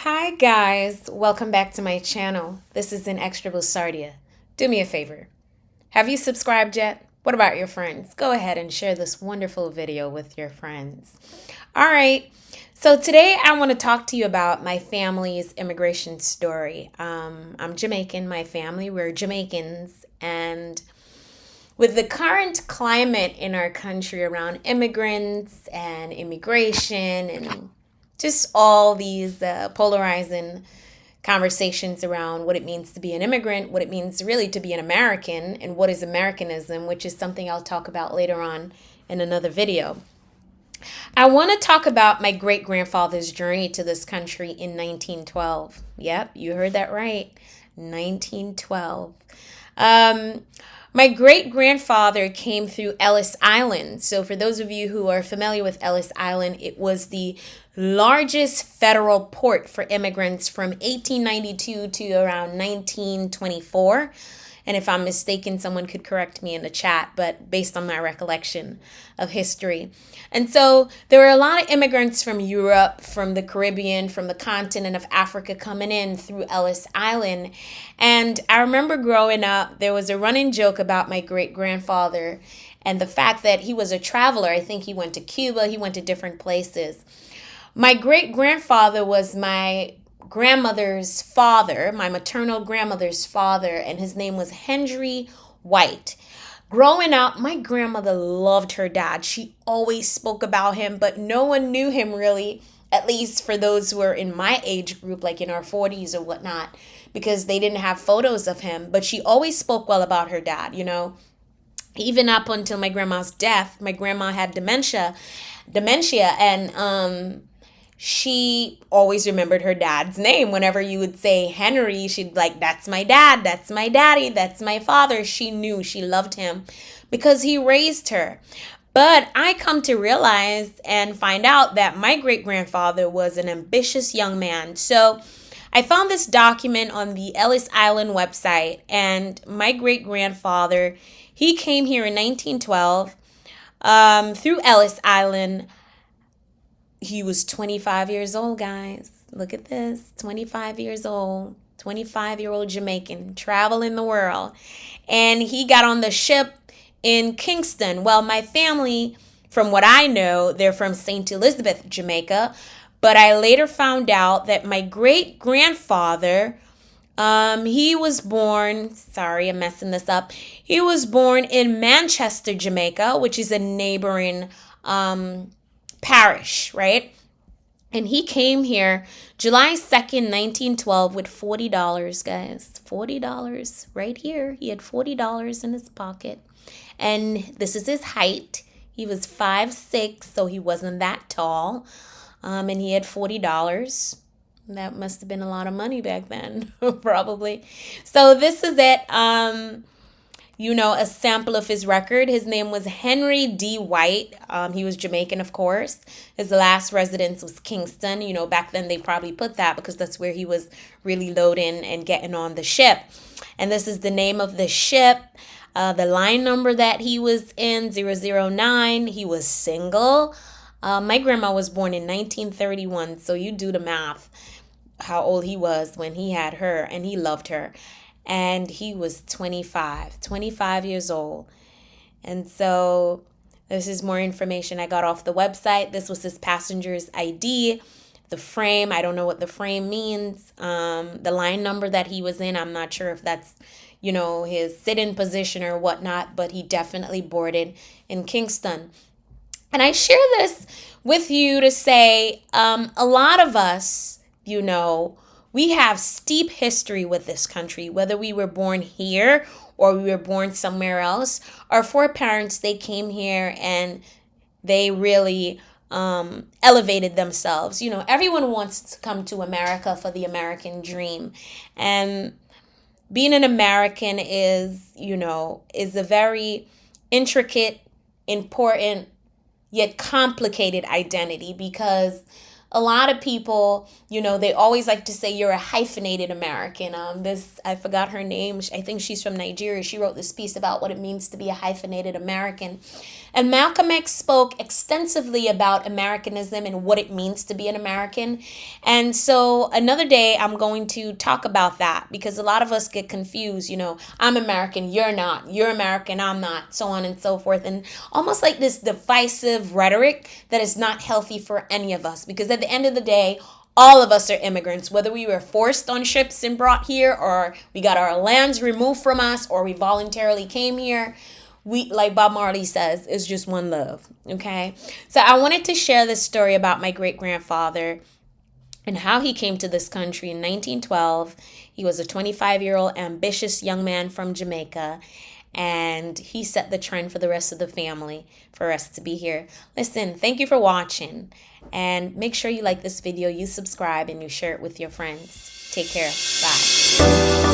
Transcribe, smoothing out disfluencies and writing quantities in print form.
Hi guys, welcome back to my channel. This is an extra Busardia. Do me a favor. Have you subscribed yet? What about your friends? Go ahead and share this wonderful video with your friends. All right, so today I want to talk to you about my family's immigration story. I'm Jamaican, my family, we're Jamaicans, and with the current climate in our country around immigrants and immigration and just all these polarizing conversations around what it means to be an immigrant, what it means really to be an American, and what is Americanism, which is something I'll talk about later on in another video. I want to talk about my great-grandfather's journey to this country in 1912. Yep, you heard that right. 1912. My great-grandfather came through Ellis Island. So for those of you who are familiar with Ellis Island, it was the largest federal port for immigrants from 1892 to around 1924. And if I'm mistaken, someone could correct me in the chat, but based on my recollection of history. And so there were a lot of immigrants from Europe, from the Caribbean, from the continent of Africa coming in through Ellis Island. And I remember growing up, there was a running joke about my great-grandfather and the fact that he was a traveler. I think he went to Cuba, he went to different places. My great-grandfather was my grandmother's father, my maternal grandmother's father, and his name was Henry White. Growing up, my grandmother loved her dad. She always spoke about him, but no one knew him really, at least for those who were in my age group, like in our 40s or whatnot, because they didn't have photos of him. But she always spoke well about her dad, you know. Even up until my grandma's death, my grandma had dementia, and she always remembered her dad's name. Whenever you would say Henry, she'd like, that's my dad, that's my daddy, that's my father. She knew she loved him because he raised her. But I come to realize and find out that my great-grandfather was an ambitious young man. So I found this document on the Ellis Island website, and my great-grandfather, he came here in 1912 through Ellis Island. He was 25 years old, guys. Look at this. 25 years old. 25-year-old Jamaican traveling the world. And he got on the ship in Kingston. Well, my family, from what I know, they're from St. Elizabeth, Jamaica. But I later found out that my great-grandfather, he was born, sorry, I'm messing this up. He was born in Manchester, Jamaica, which is a neighboring parish, right? And he came here July 2nd, 1912 with $40, guys. $40 right here. He had $40 in his pocket. And this is his height. He was 5'6", so he wasn't that tall. And he had $40. That must have been a lot of money back then, probably. So this is it. A sample of his record. His name was Henry D. White. He was Jamaican, of course. His last residence was Kingston. Back then they probably put that because that's where he was really loading and getting on the ship. And this is the name of the ship. The line number that he was in, 009. He was single. My grandma was born in 1931, so you do the math, how old he was when he had her, and he loved her. And he was 25 years old. And so this is more information I got off the website. This was his passenger's ID. The frame, I don't know what the frame means. The line number that he was in, I'm not sure if that's, his sit-in position or whatnot, but he definitely boarded in Kingston. And I share this with you to say a lot of us, we have steep history with this country, whether we were born here or we were born somewhere else. Our foreparents, they came here and they really elevated themselves. Everyone wants to come to America for the American dream. And being an American is a very intricate, important, yet complicated identity because a lot of people, you know, they always like to say you're a hyphenated American. I forgot her name. I think she's from Nigeria. She wrote this piece about what it means to be a hyphenated American. And Malcolm X spoke extensively about Americanism and what it means to be an American. And so another day I'm going to talk about that, because a lot of us get confused. You know, I'm American, you're not. You're American, I'm not, so on and so forth. And almost like this divisive rhetoric that is not healthy for any of us, because at the end of the day, all of us are immigrants, whether we were forced on ships and brought here, or we got our lands removed from us, or we voluntarily came here. We, like Bob Marley says, is just one love. Okay. So I wanted to share this story about my great grandfather and how he came to this country in 1912. He was a 25-year-old ambitious young man from Jamaica, and he set the trend for the rest of the family for us to be here. Listen, thank you for watching, and make sure you like this video, you subscribe, and you share it with your friends. Take care. Bye.